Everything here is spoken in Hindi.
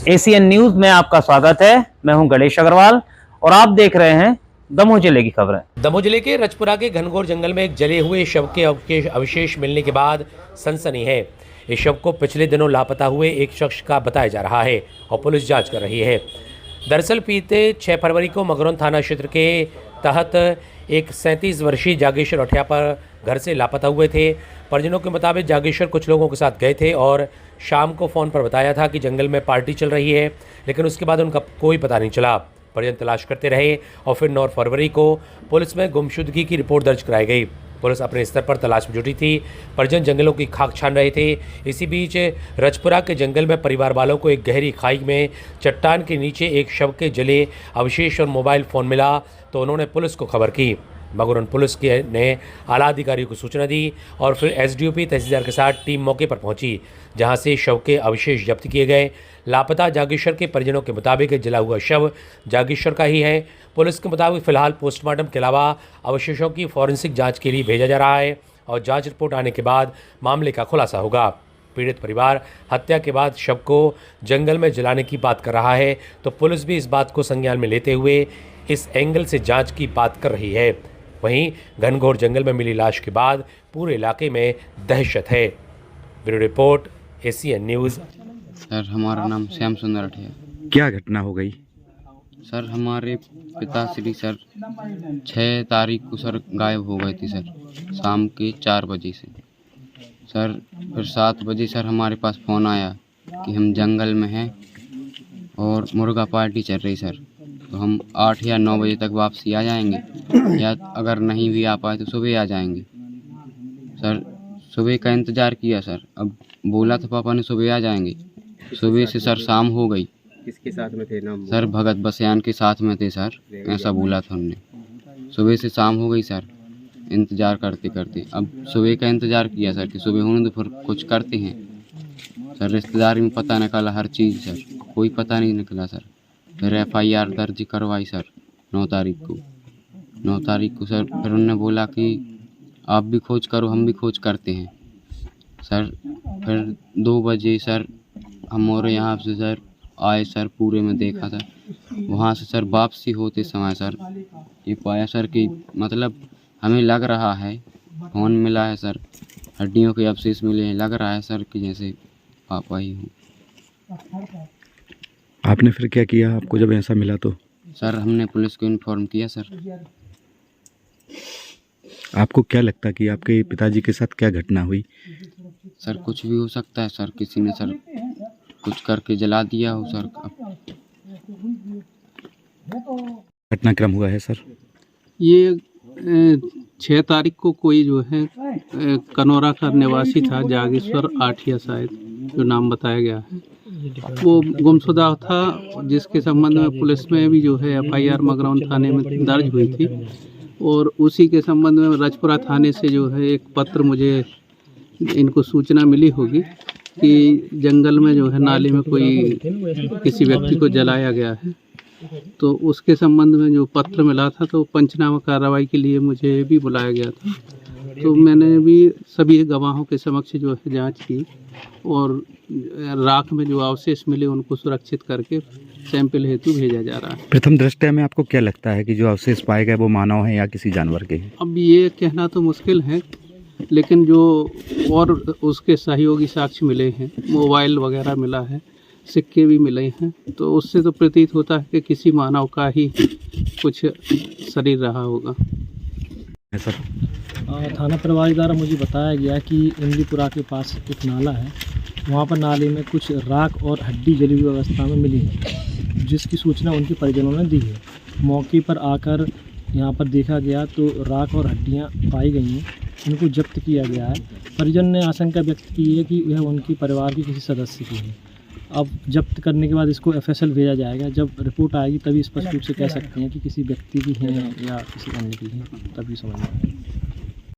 एसीएन न्यूज में आपका स्वागत है। मैं हूं गणेश अग्रवाल और आप देख रहे हैं दमोह जिले की खबरें। दमोह जिले के रजपुरा के घनघोर जंगल में एक जले हुए शव के अवशेष मिलने के बाद सनसनी है। इस शव को पिछले दिनों लापता हुए एक शख्स का बताया जा रहा है और पुलिस जांच कर रही है। दरअसल बीते 6 फरवरी को मगरौन थाना क्षेत्र के तहत एक 37 वर्षीय जागेश्वर अठिया पर घर से लापता हुए थे। परिजनों के मुताबिक जागेश्वर कुछ लोगों के साथ गए थे और शाम को फ़ोन पर बताया था कि जंगल में पार्टी चल रही है, लेकिन उसके बाद उनका कोई पता नहीं चला। परिजन तलाश करते रहे और फिर 9 फरवरी को पुलिस में गुमशुदगी की रिपोर्ट दर्ज कराई गई। पुलिस अपने स्तर पर तलाश में जुटी थी। परिजन जंगलों की खाक छान रहे थे। इसी बीच रजपुरा के जंगल में परिवार वालों को एक गहरी खाई में चट्टान के नीचे एक शव के जले अवशेष और मोबाइल फ़ोन मिला तो उन्होंने पुलिस को खबर की। मगरौन पुलिस ने आला अधिकारियों को सूचना दी और फिर एसडीओपी तहसीलदार के साथ टीम मौके पर पहुंची, जहां से शव के अवशेष जब्त किए गए। लापता जागेश्वर के परिजनों के मुताबिक जला हुआ शव जागेश्वर का ही है। पुलिस के मुताबिक फिलहाल पोस्टमार्टम के अलावा अवशेषों की फॉरेंसिक जांच के लिए भेजा जा रहा है और जांच रिपोर्ट आने के बाद मामले का खुलासा होगा। पीड़ित परिवार हत्या के बाद शव को जंगल में जलाने की बात कर रहा है, तो पुलिस भी इस बात को संज्ञान में लेते हुए इस एंगल से जांच की बात कर रही है। वहीं घनघोर जंगल में मिली लाश के बाद पूरे इलाके में दहशत है। Bureau report, ACN news. Sir, हमारा नाम श्याम सुंदर अठिया। क्या घटना हो गई? सर, हमारे पिताश्री सर 6 तारीख को सर गायब हो गए थे सर, शाम के 4 बजे से। सर फिर 7 बजे सर हमारे पास फ़ोन आया कि हम जंगल में हैं और मुर्गा पार्टी चल रही सर, तो हम 8 या 9 बजे तक वापसी आ जाएंगे, या अगर नहीं भी आ पाए तो सुबह आ जाएंगे। सर सुबह का इंतज़ार किया सर, अब बोला था पापा ने सुबह आ जाएंगे। सुबह से सर शाम हो गई। किसके साथ में थे नाम? सर भगत बसयान के साथ में थे सर, ऐसा बोला था उनने। सुबह से शाम हो गई सर, इंतज़ार करते करते। अब सुबह का इंतज़ार किया सर कि सुबह होने तो फिर कुछ करते हैं। सर रिश्तेदारी में पता निकला हर चीज़ सर, कोई पता नहीं निकला सर। फिर FIR दर्ज करवाई सर 9 तारीख को। 9 तारीख को सर फिर उन्होंने बोला कि आप भी खोज करो, हम भी खोज करते हैं सर। फिर 2 बजे सर हम और यहाँ से सर आए सर, पूरे में देखा था। वहाँ से सर वापसी होते समय सर ये पाया सर कि मतलब हमें लग रहा है, फ़ोन मिला है सर, हड्डियों के अवशेष मिले हैं, लग रहा है सर कि जैसे पापा ही हूँ। आपने फिर क्या किया आपको जब ऐसा मिला तो? सर हमने पुलिस को इन्फॉर्म किया सर। आपको क्या लगता कि आपके पिताजी के साथ क्या घटना हुई? सर कुछ भी हो सकता है सर, किसी ने सर कुछ करके जला दिया हो सर। घटनाक्रम हुआ है सर? ये 6 तारीख को कोई जो है कनौरा का निवासी था, जागेश्वर आठिया शायद जो नाम बताया गया है, वो गुमशुदा था, जिसके संबंध में पुलिस में भी जो है FIR मगरौन थाने में दर्ज हुई थी। और उसी के संबंध में रजपुरा थाने से जो है एक पत्र मुझे इनको सूचना मिली होगी कि जंगल में जो है नाले में कोई किसी व्यक्ति को जलाया गया है। तो उसके संबंध में जो पत्र मिला था तो पंचनामा कार्रवाई के लिए मुझे भी बुलाया गया था। तो मैंने भी सभी गवाहों के समक्ष जो है जांच की और राख में जो अवशेष मिले उनको सुरक्षित करके सैंपल हेतु भेजा जा रहा है। प्रथम दृष्टया में आपको क्या लगता है कि जो अवशेष पाए गए वो मानव है या किसी जानवर के? अब ये कहना तो मुश्किल है, लेकिन जो और उसके सहयोगी साक्ष्य मिले हैं, मोबाइल वगैरह मिला है, सिक्के भी मिले हैं, तो उससे तो प्रतीत होता है कि किसी मानव का ही कुछ शरीर रहा होगा। सर थाना प्रभारी द्वारा मुझे बताया गया कि इमलीपुरा के पास एक नाला है, वहाँ पर नाले में कुछ राख और हड्डी जली हुई अवस्था में मिली है, जिसकी सूचना उनके परिजनों ने दी है। मौके पर आकर यहाँ पर देखा गया तो राख और हड्डियाँ पाई गई हैं, उनको जब्त किया गया है। परिजन ने आशंका व्यक्त की है कि यह उनके परिवार के किसी सदस्य की है। अब जब्त करने के बाद इसको FSL भेजा जाएगा। जब रिपोर्ट आएगी तभी स्पष्ट रूप से कह सकते हैं कि किसी व्यक्ति की है या किसी अन्य की है, तभी समझ में आएगा।